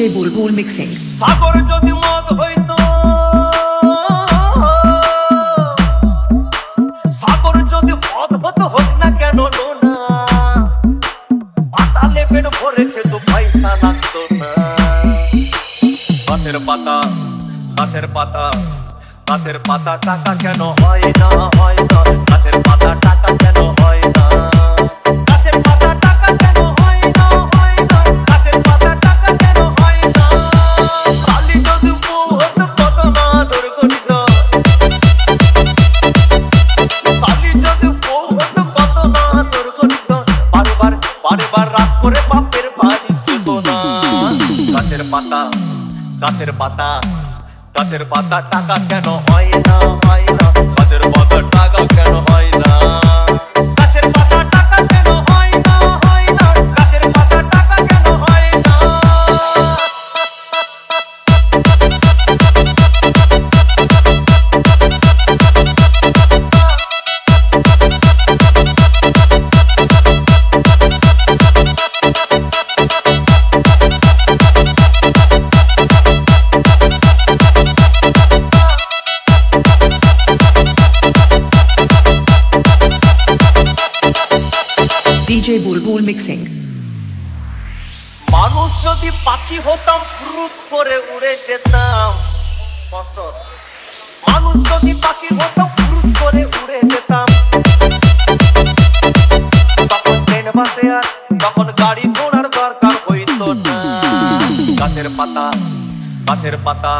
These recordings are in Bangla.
DJ Bulbul Mixing. সাগর যদি মদ হইতো, সাগর যদি মদ হতো, হোক না কেন নোনা, পাতালে পেট ভরে খেতো, পয়সা লাগতো না। গাছের পাতা, গাছের পাতা, গাছের পাতা, টাকা কেন হয় না, হয় না, গাছের পাতা, টাকা কেন হয় না, গাছের পাতা, টাকা কেন হয় না, হয় না, গাছের পাতা, টাকা কেন হয় না। কালি যদি বউ হতো, কত না আদর করিত, কালি যদি বউ হতো, কত না আদর করিত, বারবার বারবার রাত করে বাপের বাড়ি যেত না। গাছের পাতা, গাছের পাতা, গাছের পাতা, টাকা কেন হয় না, হয় না, গাছের পাতা, টাকা কেন হয় না, গাছের পাতা, টাকা কেন হয় না, হয় না, গাছের পাতা, টাকা কেন হয় না। DJ Bulbul Mixing. মানুষ যদি পাখি হতাম, ফুরুত করে উড়ে যেতাম। মানুষ যদি পাখি হতাম, ফুরুত করে উড়ে যেতাম। তখন ট্রেন বাসে আর তখন গাড়ি ঘোড়ার দরকার হইতো না। গাছের পাতা, গাছের পাতা,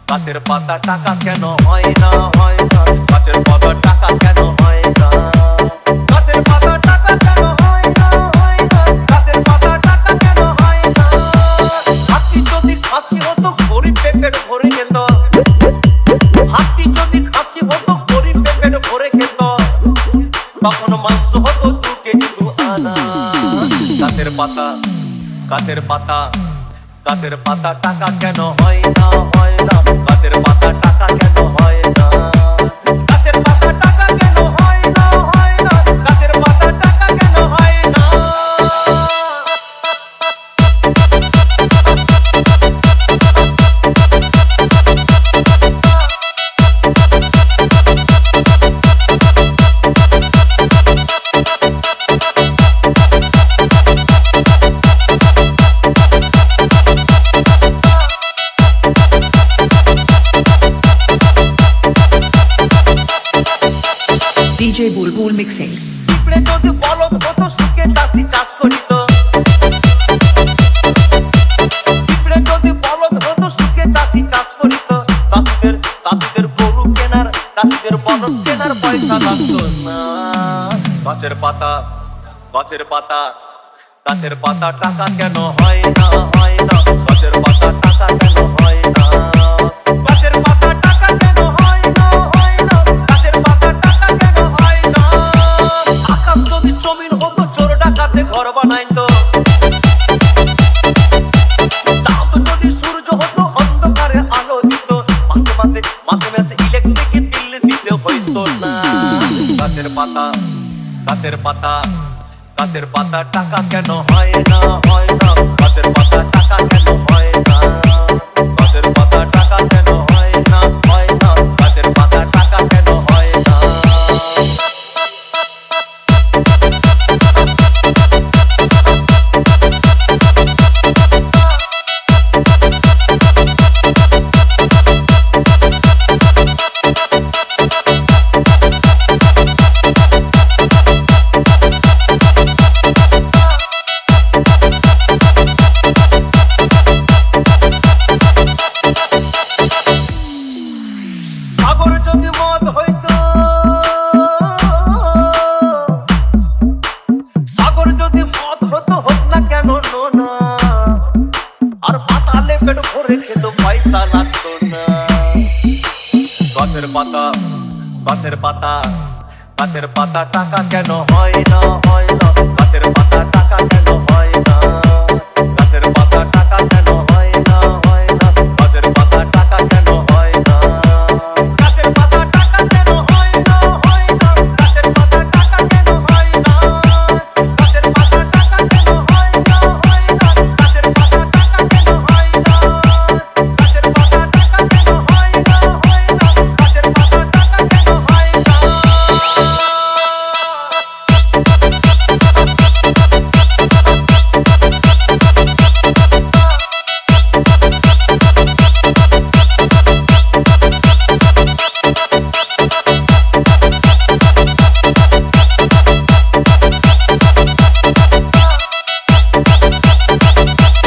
গাছের পাতা, টাকা কেন হয় না, হয় না, গাছের পাতা, টাকা কেন হয় না, গাছের পাতা, টাকা কেন হয় না, হয় না, গাছের পাতা, টাকা কেন হয় না। হাতি যদি খাসি হতো, গরিব পেট ভরে খেত, হাতি যদি খাসি হতো, গরিব পেট ভরে খেত, তখন মাংস হতো 2 কেজি 2 আনা। গাছের পাতা, গাছের পাতা, গাছের পাতা, টাকা কেন হয় না, হয় না, গাছের পাতা, টাকা কেন হয় না, গাছের পাতা, টাকা কেন হয় না, হয় না, গাছের পাতা, টাকা কেন হয় না। DJ Bulbul Mixing. পিঁপড়ে যদি বলদ হতো, সুখে চাষি চাষ করিত, পিঁপড়ে যদি বলদ হতো, সুখে চাষি চাষ করিত, চাষিদের চাষিদের গরু কেনার, চাষিদের বলদ কেনার পয়সা লাগতো না। গাছের পাতা, গাছের পাতা, গাছের পাতা, টাকা কেন হয় না, হয় না, গাছের পাতা, টাকা কেন হয় না, গাছের পাতা, টাকা কেন হয় না, হয় না, গাছের পাতা, টাকা কেন হয় না। আকাশ যদি জমিন হতো, চোর ডাকাতে ঘর বানাইতো, চাঁদ যদি সূর্য হতো, অন্ধকারে আলো দিত, মাসে মাসে মাসে মাসে ইলেকট্রিক বিল দিতে হইতো না। গাছের পাতা, গাছের পাতা, গাছের পাতা, টাকা কেন হয় না, হয় না, গাছের পাতা, টাকা কেন হয় না, গাছের পাতা, টাকা কেন হয় না, হয় না, গাছের পাতা, টাকা কেন হয় না। সাগর যদি মদ হইতো, সাগর যদি মদ হতো, হোক না কেন নোনা, আর পাতালে পেট ভরে খেতো, পয়সা লাগতো না। গাছের পাতা, গাছের পাতা, গাছের পাতা, টাকা কেন হয় না, হয় না, গাছের পাতা, টাকা কেন হয় না, গাছের পাতা, টাকা কেন